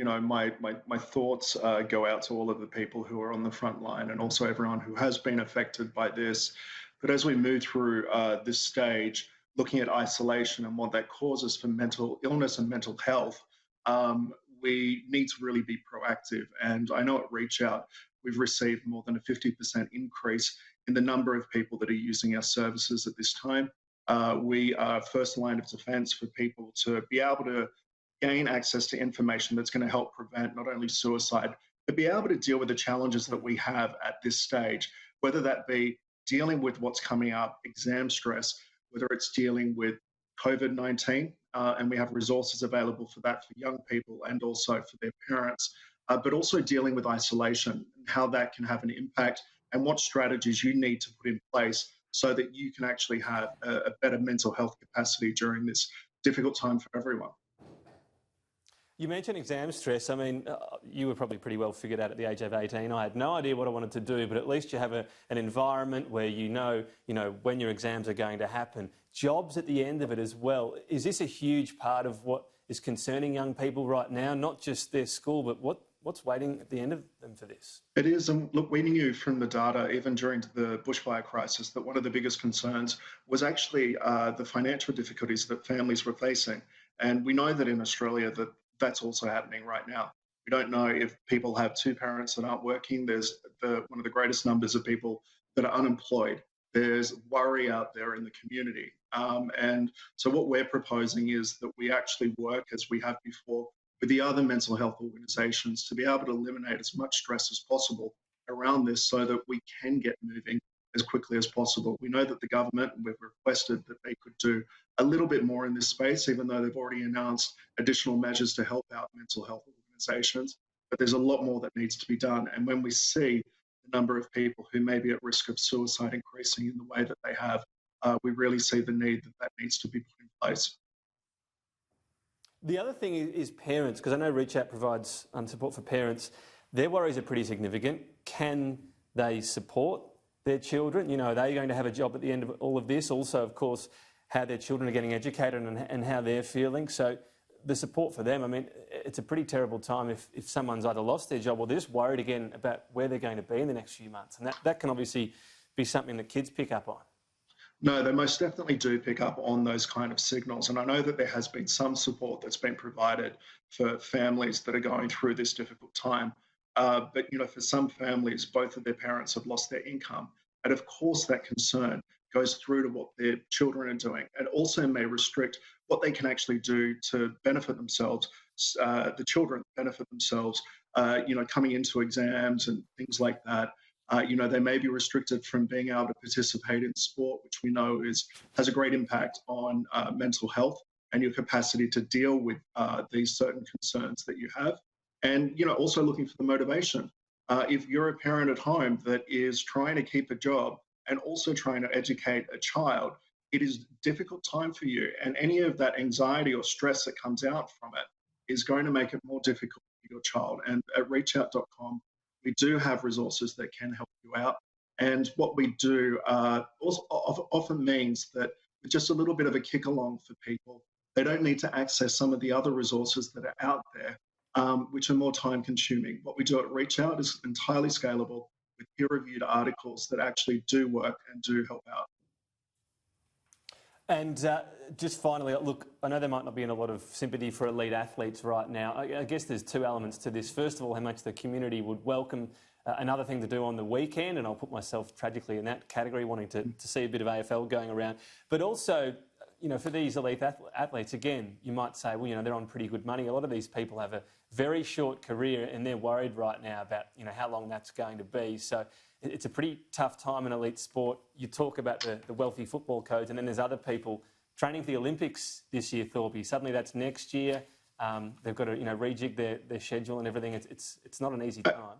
my thoughts go out to all of the people who are on the front line and also everyone who has been affected by this. But as we move through this stage, looking at isolation and what that causes for mental illness and mental health, we need to really be proactive. And I know at ReachOut, we've received more than a 50% increase in the number of people that are using our services at this time. We are first line of defense for people to be able to gain access to information that's going to help prevent not only suicide, but be able to deal with the challenges that we have at this stage, whether that be dealing with what's coming up, exam stress, whether it's dealing with COVID-19, and we have resources available for that for young people and also for their parents, but also dealing with isolation and how that can have an impact and what strategies you need to put in place so that you can actually have a better mental health capacity during this difficult time for everyone. You mentioned exam stress. I mean, you were probably pretty well figured out at the age of 18. I had no idea what I wanted to do, but at least you have an environment where you know when your exams are going to happen. Jobs at the end of it as well. Is this a huge part of what is concerning young people right now? Not just their school, but what's waiting at the end of them for this? It is, and look, we knew from the data, even during the bushfire crisis, that one of the biggest concerns was actually the financial difficulties that families were facing. And we know that in Australia that's also happening right now. We don't know if people have two parents that aren't working. There's one of the greatest numbers of people that are unemployed. There's worry out there in the community. And so what we're proposing is that we actually work, as we have before, with the other mental health organisations to be able to eliminate as much stress as possible around this so that we can get moving as quickly as possible. We know that the government, and we've requested that they could do a little bit more in this space, even though they've already announced additional measures to help out mental health organisations. But there's a lot more that needs to be done. And when we see the number of people who may be at risk of suicide increasing in the way that they have, we really see the need that needs to be put in place. The other thing is parents, because I know ReachOut provides support for parents. Their worries are pretty significant. Can they support their children? Are they going to have a job at the end of all of this? Also, of course, how their children are getting educated and how they're feeling. So the support for them, I mean, it's a pretty terrible time if someone's either lost their job or they're just worried again about where they're going to be in the next few months. And that can obviously be something that kids pick up on. No, they most definitely do pick up on those kind of signals. And I know that there has been some support that's been provided for families that are going through this difficult time. But for some families, both of their parents have lost their income. And of course, that concern goes through to what their children are doing and also may restrict what they can actually do to benefit themselves, the children benefit themselves, coming into exams and things like that. They may be restricted from being able to participate in sport, which we know has a great impact on mental health and your capacity to deal with these certain concerns that you have. And, also looking for the motivation. If you're a parent at home that is trying to keep a job and also trying to educate a child, it is a difficult time for you. And any of that anxiety or stress that comes out from it is going to make it more difficult for your child. And at reachout.com, we do have resources that can help you out. And what we do also often means that with just a little bit of a kick along for people, they don't need to access some of the other resources that are out there, which are more time consuming. What we do at ReachOut is entirely scalable with peer-reviewed articles that actually do work and do help out. And just finally, look, I know there might not be a lot of sympathy for elite athletes right now. I guess there's two elements to this. First of all, how much the community would welcome another thing to do on the weekend, and I'll put myself tragically in that category, wanting to see a bit of AFL going around. But also, for these elite athletes, again, you might say, well, they're on pretty good money. A lot of these people have a very short career and they're worried right now about, how long that's going to be. So it's a pretty tough time in elite sport. You talk about the wealthy football codes, and then there's other people training for the Olympics this year, Thorpe. Suddenly that's next year. They've got to, rejig their schedule and everything. It's not an easy time.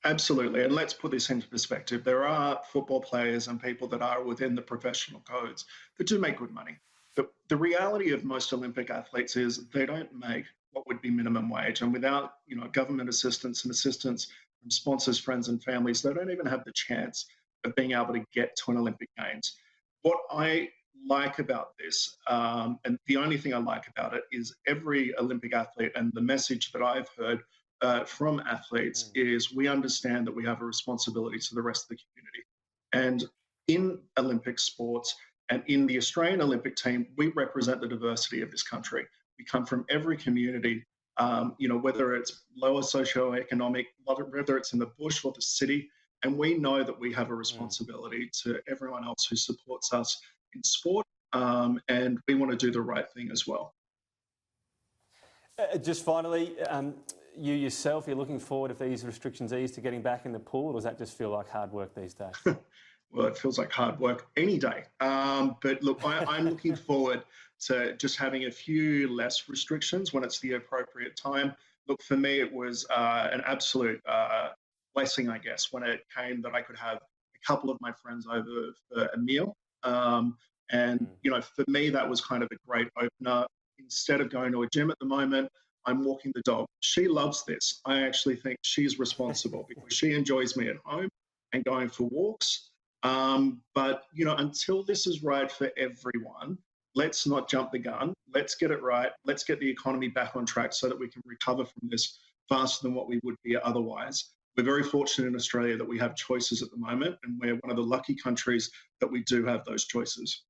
Absolutely. And let's put this into perspective. There are football players and people that are within the professional codes that do make good money. But the reality of most Olympic athletes is they don't make what would be minimum wage. And without, government assistance and assistance from sponsors, friends and families, they don't even have the chance of being able to get to an Olympic Games. What I like about this, and the only thing I like about it, is every Olympic athlete, and the message that I've heard from athletes Mm. is we understand that we have a responsibility to the rest of the community. And in Olympic sports and in the Australian Olympic team, we represent the diversity of this country. We come from every community, whether it's lower socioeconomic, whether it's in the bush or the city. And we know that we have a Mm. responsibility to everyone else who supports us in sport, and we want to do the right thing as well. Just finally, you yourself, you're looking forward, if these restrictions ease, to getting back in the pool, or does that just feel like hard work these days? Well, it feels like hard work any day. But look, I'm looking forward to just having a few less restrictions when it's the appropriate time. Look, for me, it was an absolute blessing, I guess, when it came that I could have a couple of my friends over for a meal. And, Mm. for me, that was kind of a great opener. Instead of going to a gym at the moment, I'm walking the dog. She loves this. I actually think she's responsible because she enjoys me at home and going for walks. But until this is right for everyone, let's not jump the gun. Let's get it right. Let's get the economy back on track so that we can recover from this faster than what we would be otherwise. We're very fortunate in Australia that we have choices at the moment, and we're one of the lucky countries that we do have those choices.